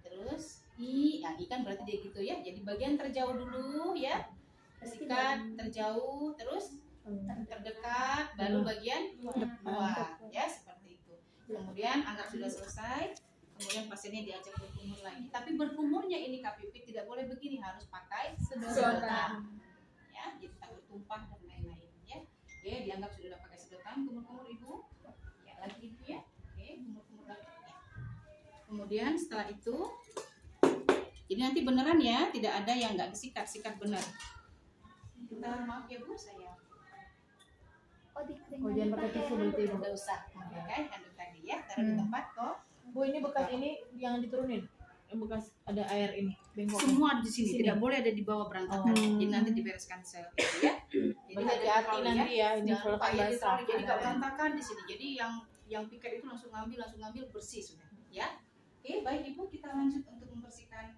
Terus I. Nah, I kan berarti dia gitu ya. Jadi bagian terjauh dulu ya. Sikat terjauh terus terdekat baru bagian bawah ya seperti itu. Kemudian anggap sudah selesai. Kemudian pasiennya diajak berkumur lagi. Tapi berkumurnya ini Kak Pipit tidak boleh begini, harus pakai sedotan. Ya, jadi takut tumpah dan lain-lain ya. Oke, dianggap sudah pakai sedotan, kumur-kumur Ibu. Ya, lagi Ibu ya. Oke, kumur-kumur lagi ya. Kemudian setelah itu jadi nanti beneran ya, tidak ada yang nggak disikat, sikat benar. Kita maaf ya Bu, saya Oh, Oh, jangan pakai tisu berarti, Bu. tidak usah memakai handuk tadi ya, taruh di tempat kok. Bu, ini bekas ini jangan diturunin. Yang bekas ada air ini, bengkok. Semua di sini, tidak boleh ada di bawah berantakan. Oh. Jadi nanti dibereskan sel itu ya. Jadi Berhati-hati nanti ya, ini jangan lupa ya basah. ditaruh, jadi nggak berantakan di sini. Jadi yang piket itu langsung ngambil bersih sudah. Ya, oke baik Ibu, kita lanjut untuk membersihkan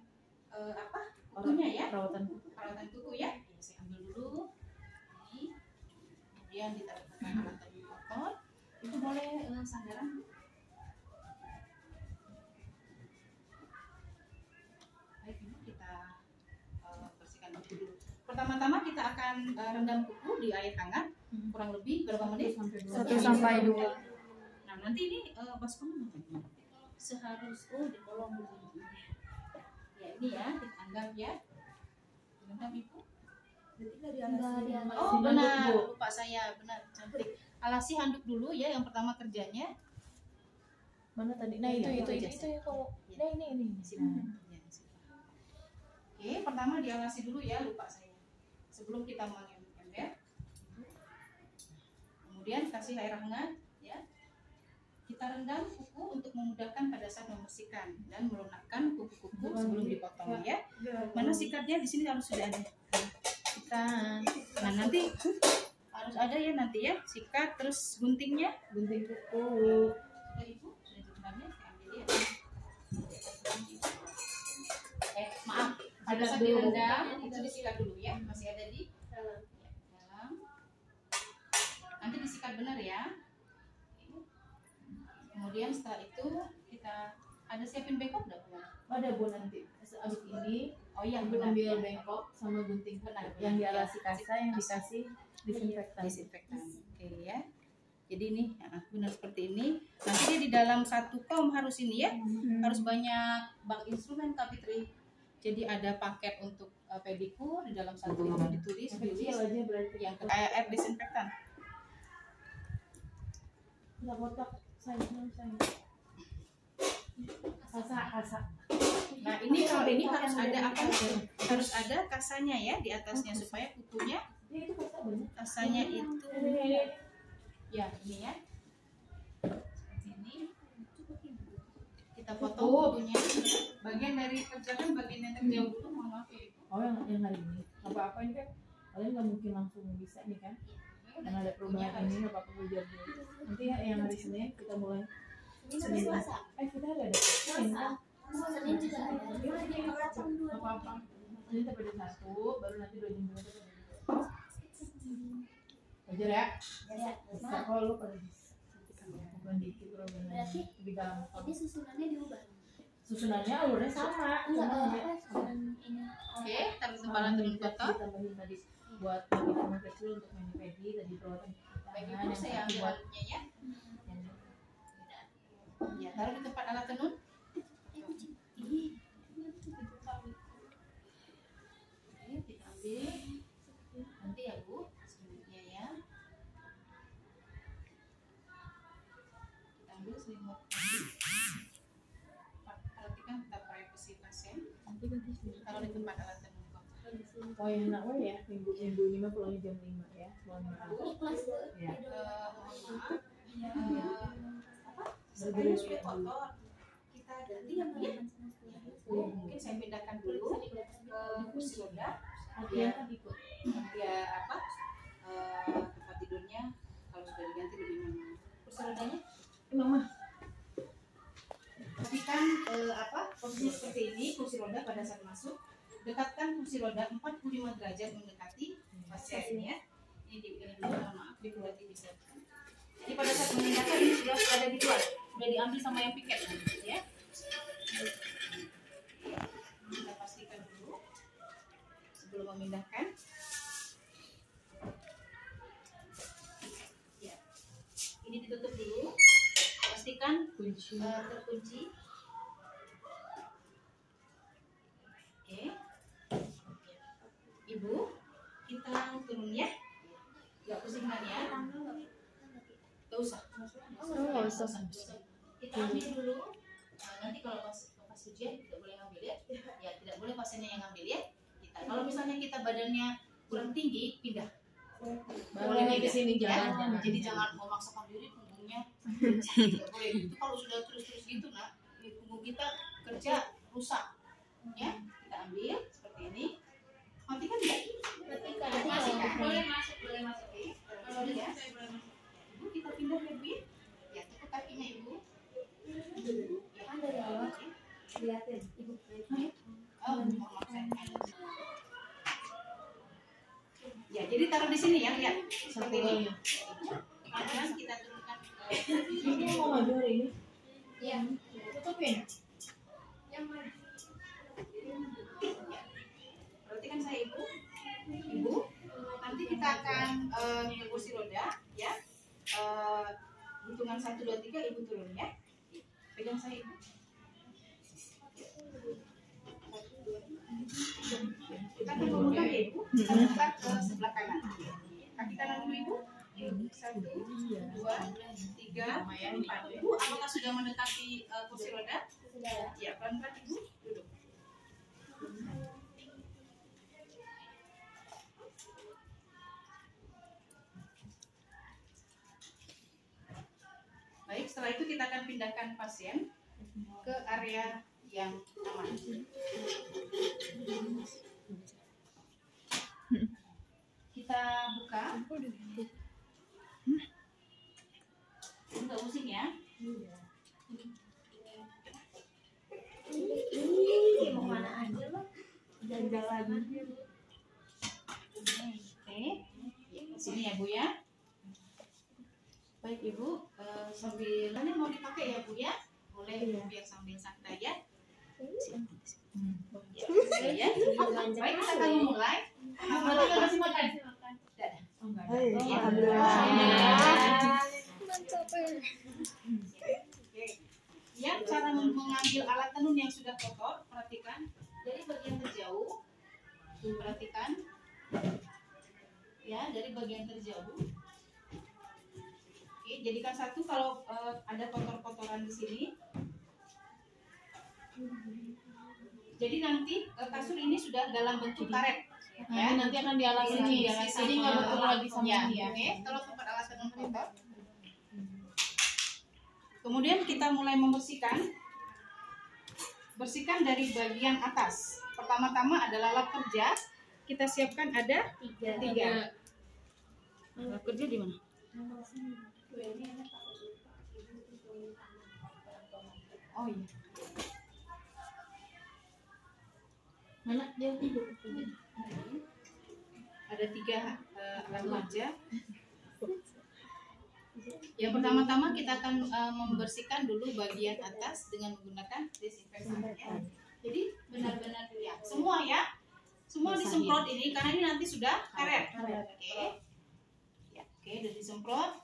apa kukunya ya, Perawatan. perawatan kuku ya. Saya ambil dulu dulu. Ini. Kemudian ditaruhkan alat tabung kotor. Itu boleh sandaran. Baik, ini kita bersihkan kuku dulu. Pertama-tama kita akan rendam kuku di air hangat kurang lebih berapa menit? 1 sampai 2. Nah, nanti ini baskom seharus di kolom dulu. Ya, ini ya, kita anggap ya. Rendam Ibu. Oh, benar. Lupa saya, benar. Cantik. Alasi handuk dulu ya, yang pertama kerjanya. Mana tadi? Nah, itu ya kalau. Nah, ini. Oke, pertama dialasi dulu ya, lupa saya. Sebelum kita mengember. Kemudian kasih air hangat ya. Kita rendam kuku untuk memudahkan pada saat membersihkan dan melunakkan kuku-kuku sebelum dipotong ya. Mana sikatnya? Di sini harus sudah ada. Kita nah nanti harus ada ya nanti ya sikat terus gunting Gunting kuku. sudah Ibu sudah sebenarnya saya ambil ya. Maaf pada saat direndam itu disikat dulu ya, masih ada di dalam. Nanti disikat benar ya. Kemudian setelah itu kita ada siapin bengkok enggak Bu? Ada Bu nanti. Abis ini Yang ambil bengkok sama gunting benar. yang dialasi kasa yang dikasih disinfektan. Oke ya. Jadi ini benar seperti ini. Nanti dia di dalam satu kom harus ini ya. Harus banyak bank instrumen Kak Fitri. Jadi ada paket untuk pedikur di dalam satu itu ditulis Kecil aja berarti. yang kayak air disinfektan. Kotak sayang. Kasa. Nah ini kalau ini harus ada apa? Harus ada kasanya ya di atasnya supaya kukunya Ya itu kasa banyak. kasanya itu Ini. ya ini ya. Seperti ini. Kita potong kukunya. Bagian dari kerjaan bagian yang terjauh dulu mohon maaf ya Ibu. Oh yang hari ini. Apa ini kan kalian nggak mungkin langsung bisa nih kan? Karena ada perubahan ini nggak apa-apa belajar dulu. Nanti yang hari Senin kita mulai. Senin Selasa. Kita ada. Senin juga ada. Nggak apa-apa. Senin sampai jam 1, baru nanti 2 jam juga kita belajar ya. Bisa kalau lu pada bisa. Bukan dikit kalau Berarti lebih gampang. Ini susunannya diubah. Susunannya alurnya sama. Susunan ini. Oke, taruh tempalan turun kotor. Ditambahin tadi buat teman kecil untuk mani pedi tadi perawatan Baik Ibu, saya ambil alatnya ya. Ya, taruh di tempat alat tenun. Oke, kita ambil. Nanti ya Bu, selanjutnya ya. Kita ambil selimut. Perhatikan tetap privasi pasien. Taruh di tempat alat tenun. Oh yang enak ya minggu ini mah pulangnya jam 5 ya. Ini kelas Ya. Mohon maaf. Sepatunya sudah kotor. Kita ganti yang ya. Mungkin saya pindahkan dulu ke kursi roda. Latihan kan ikut. Ya apa? Tempat tidurnya kalau sudah diganti lebih nyaman. Kursi rodanya? Mama. Pastikan posisinya seperti ini kursi roda pada saat masuk. Dekatkan kursi roda 45 derajat mendekati pasien ya. Ini dulu mohon maaf berarti bisa. Jadi pada saat memindahkan ini sudah ada di luar, sudah diambil sama yang piket ya. Kita pastikan dulu sebelum memindahkan. Ya. Ini ditutup dulu. Pastikan terkunci. Oke. Ibu, kita turun ya. Gak pusingan ya. Gak usah. Nggak usah. Kita ambil dulu. Nanti kalau pas ujian tidak boleh ngambil ya. Ya tidak boleh pasiennya yang ngambil ya. Kalau misalnya kita badannya kurang tinggi, pindah. Boleh naik ke sini Ya. jalan. Jadi jangan memaksakan diri punggungnya. Tidak boleh. Itu kalau sudah terus-terus gitu nak, punggung kita kerja rusak. Ya, kita ambil seperti ini. Matikan enggak? Matikan. Boleh masuk. Kalau dia boleh masuk. Ibu kita pindah ya Bu ya. Ya, tepuk kakinya Ibu. Ya, Kan dari awal lihatin ibu. Oh, mohon maaf saya. jadi taruh di sini ya, lihat Satu seperti ini. kali. Kemudian kita turunkan. Ini mau maju hari ini. Iya. Tutupin. Perhatikan saya ibu. Ibu, nanti kita akan ke kursi roda, ya. Hitungan 1, 2, 3, ibu turun ya. Pegang saya ibu. Kita akan memutar ya ibu. Kita putar ke sebelah kanan. Kaki kanan dulu ibu. 1, 2, 3, 4. Ibu, apakah sudah mendekati kursi roda? Ya, pelan-pelan ibu duduk. Baik, setelah itu kita akan pindahkan pasien ke area yang aman. Kita buka. Enggak pusing ya. Mau mana aja lo? Jalan-jalan. Oke, sini ya Bu ya. Baik Ibu, sambil ini mau dipakai ya Bu ya. Boleh biar sambil santai ya. Ya. Baik, kita akan memulai. Kasih makan. Dadah. Oh, enggak ada. Hai, Oh, alhamdulillah. Oke. Ya, cara mengambil alat tenun yang sudah kotor, perhatikan dari bagian terjauh. Perhatikan. Ya, dari bagian terjauh. Oke, jadikan satu kalau ada kotor-kotoran di sini. Jadi nanti kasur ini sudah dalam bentuk karet. Nah, nanti akan dialas ini. Jadi nggak betul lagi sama ya. ini ya. Oke, kalau tempat alas tenun kotor. Kemudian kita mulai membersihkan. Bersihkan dari bagian atas. Pertama-tama adalah lap kerja. Kita siapkan ada 3. Lap kerja di mana? Oh iya. Mana dia? Ada 3 alat kerja. Yang pertama-tama kita akan membersihkan dulu bagian atas dengan menggunakan desinfektan. Ya. Jadi benar-benar ya, semua ya, semua disemprot ini karena ini nanti sudah karet. Oke, ya, oke, udah disemprot.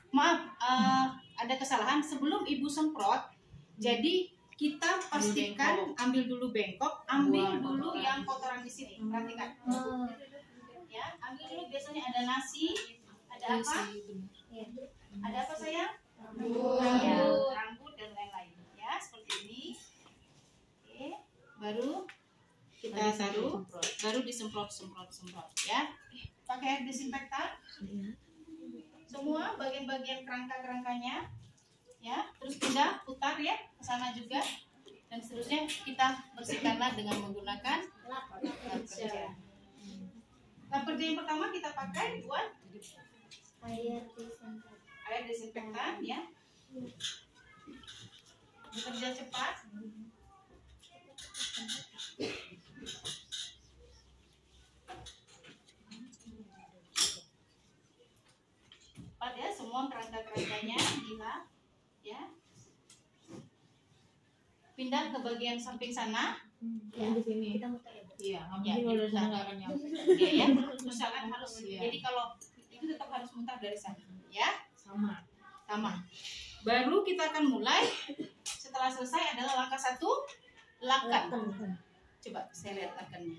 Maaf, ada kesalahan sebelum ibu semprot. Jadi kita pastikan ambil dulu bengkok, ambil dulu yang kotoran di sini. Perhatikan. Ya, ambil dulu, biasanya ada nasi, ada apa? Ada apa sayang? Rambut dan lain-lain. Ya, seperti ini. Oke, baru kita taruh, baru disemprot ya. Pakai air desinfektan. Semua bagian-bagian kerangka-kerangkanya, ya. Terus pindah, putar ya ke sana juga. Dan seterusnya kita bersihkanlah dengan menggunakan lap kerja. Lap kerja yang pertama kita pakai buat air desinfektan ya. Bekerja cepat. Cepat ya, semua kerangka-kerangkanya dilap ya. Pindah ke bagian samping sana. Yang di sini. Iya, mungkin kalau dari sana nggak akan nyampe. Oke ya, usahakan harus. Jadi kalau itu tetap harus mutar dari sana, ya. Sama. Baru kita akan mulai. Setelah selesai adalah langkah 1, lakan. Coba saya lihat lakannya.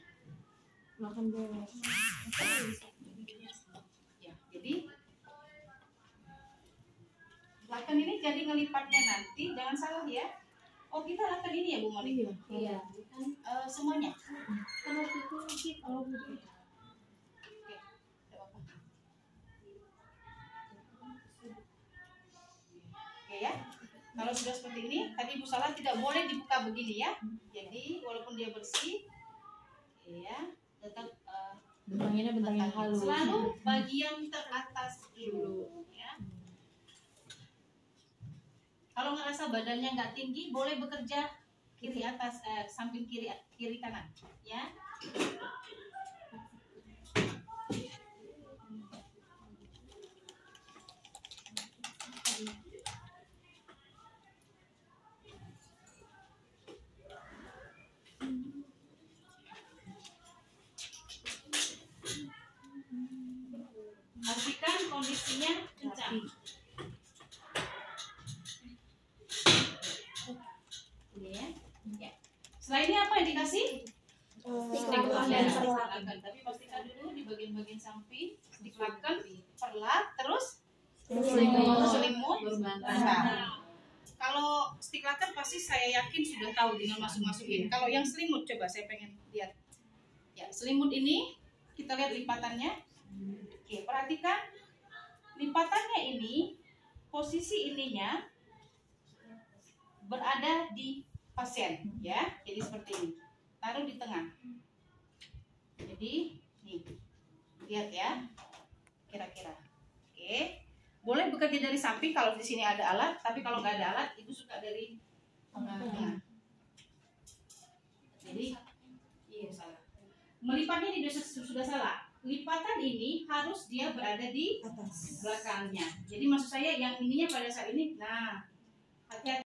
Makan dulu. Ya, jadi lakan ini jadi ngelipatnya nanti, jangan salah ya. Oh, kita lakan ini ya Bu Moni? Iya. Semuanya. Kalau putih, kalau putih. Oke, tidak apa-apa. Oke ya. Kalau sudah seperti ini, tadi Bu Salah tidak boleh dibuka begini ya. Jadi walaupun dia bersih, ya tetap Bentanginnya bentang yang halus. selalu bagian teratas dulu. Ya. Kalau ngerasa badannya nggak tinggi, boleh bekerja kiri atas, samping kiri kanan, ya. Pastikan kondisinya kencang. Ini ya. Ya. Setelah ini apa yang dikasih? Stick laken. Tapi pastikan dulu di bagian-bagian samping stick laken, perlat, terus selimut. Nah, kalau stick laken pasti saya yakin sudah tahu, tinggal masukin. Kalau yang selimut coba saya pengen lihat. Ya, selimut ini kita lihat lipatannya. Oke, perhatikan lipatannya ini, posisi ininya berada di pasien, ya. Jadi seperti ini, taruh di tengah. Jadi nih, lihat ya, kira-kira. Oke, boleh bekerja dari samping kalau di sini ada alat, tapi kalau nggak ada alat, itu suka dari tengah. Jadi, iya salah. Melipatnya ini sudah salah. Lipatan ini harus dia berada di atas belakangnya. Jadi maksud saya yang ininya pada saat ini, nah hati-hati.